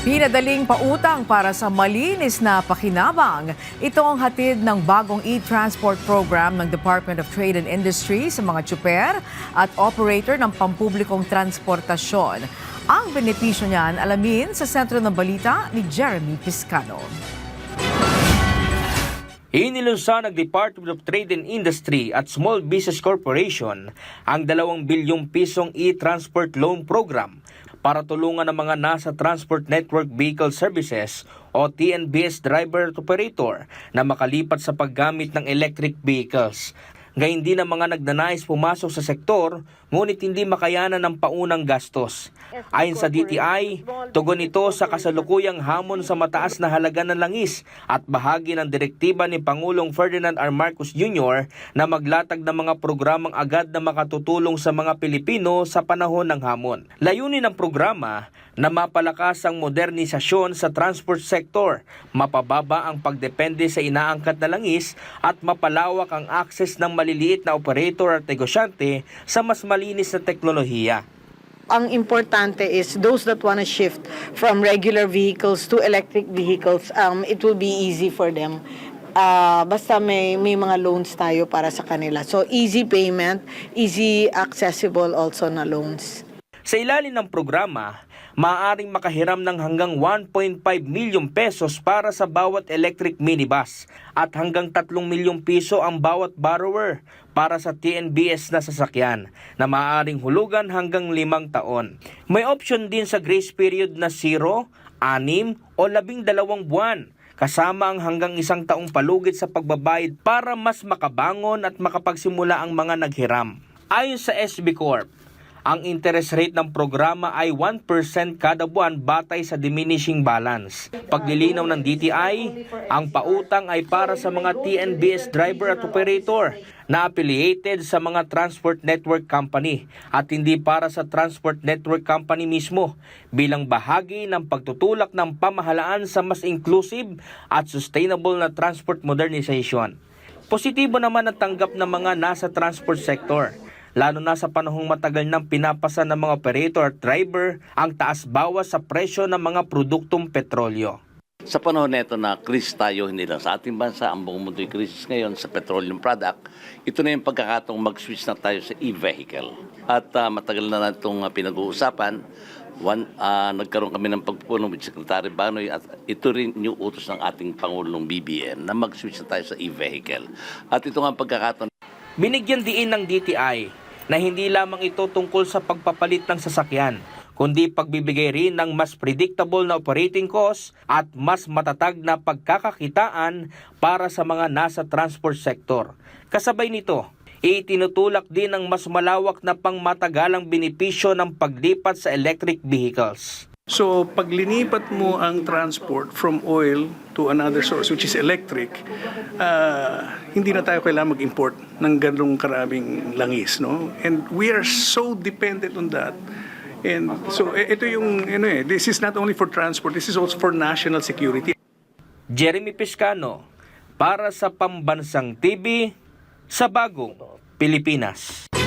Pinadaling pautang para sa malinis na pakinabang. Ito ang hatid ng bagong e-transport program ng Department of Trade and Industry sa mga tsuper at operator ng pampublikong transportasyon. Ang benepisyo niyan alamin sa sentro ng balita ni Jeremy Piscano. Inilunsad ng Department of Trade and Industry at Small Business Corporation ang 2 bilyong pisong e-transport loan program para tulungan ang mga nasa Transport Network Vehicle Services o TNVS driver at operator na makalipat sa paggamit ng electric vehicles. Gayun din ang mga nagnanais pumasok sa sektor ngunit hindi makayanan ng paunang gastos. Ayon sa DTI, tugon ito sa kasalukuyang hamon sa mataas na halaga ng langis at bahagi ng direktiba ni Pangulong Ferdinand R. Marcos Jr. na maglatag ng mga programang agad na makatutulong sa mga Pilipino sa panahon ng hamon. Layunin ng programa na mapalakas ang modernisasyon sa transport sector, mapababa ang pagdepende sa inaangkat na langis at mapalawak ang akses ng maliliit na operator at negosyante sa mas malinis na teknolohiya. Ang importante is those that want to shift from regular vehicles to electric vehicles, it will be easy for them. Basta may mga loans tayo para sa kanila. So easy payment, easy accessible also na loans. Sa ilalim ng programa, maaaring makahiram ng hanggang 1.5 milyong pesos para sa bawat electric minibus at hanggang 3 milyong piso ang bawat borrower para sa TNVS na sasakyan na maaaring hulugan hanggang 5 taon. May option din sa grace period na 0, 6 o 12 buwan kasama ang hanggang 1 taong palugit sa pagbabayad para mas makabangon at makapagsimula ang mga naghiram. Ayon sa SB Corp, ang interest rate ng programa ay 1% kada buwan batay sa diminishing balance. Paglilinaw ng DTI, ang pautang ay para sa mga TNVS driver at operator na affiliated sa mga transport network company at hindi para sa transport network company mismo bilang bahagi ng pagtutulak ng pamahalaan sa mas inclusive at sustainable na transport modernization. Positibo naman ang tanggap ng mga nasa transport sector, lalo na sa panahong matagal nang pinapasa ng mga operator at driver ang taas bawas sa presyo ng mga produktong petrolyo. Sa panahon nito na krisis tayo, hindi lang sa ating bansa, ang buong mundo'y krisis ngayon sa petroleum product, ito na yung pagkakataong mag-switch na tayo sa e-vehicle. At matagal na itong pinag-uusapan. Nagkaroon kami ng pagpupulong with Secretary Banoy at ito rin yung utos ng ating Pangulong BBM na mag-switch na tayo sa e-vehicle. At ito nga ang pagkakataon. Binigyan diin ng DTI na hindi lamang ito tungkol sa pagpapalit ng sasakyan, kundi pagbibigay rin ng mas predictable na operating cost at mas matatag na pagkakakitaan para sa mga nasa transport sector. Kasabay nito, itinutulak din ang mas malawak na pangmatagalang benepisyo ng paglipat sa electric vehicles. So pag linipat mo ang transport from oil to another source which is electric, hindi na tayo kailangan mag-import ng ganong karaming langis, no? And we are so dependent on that. And so ito yung this is not only for transport, this is also for national security. Jeremy Piscano para sa Pambansang TV sa Bagong Pilipinas.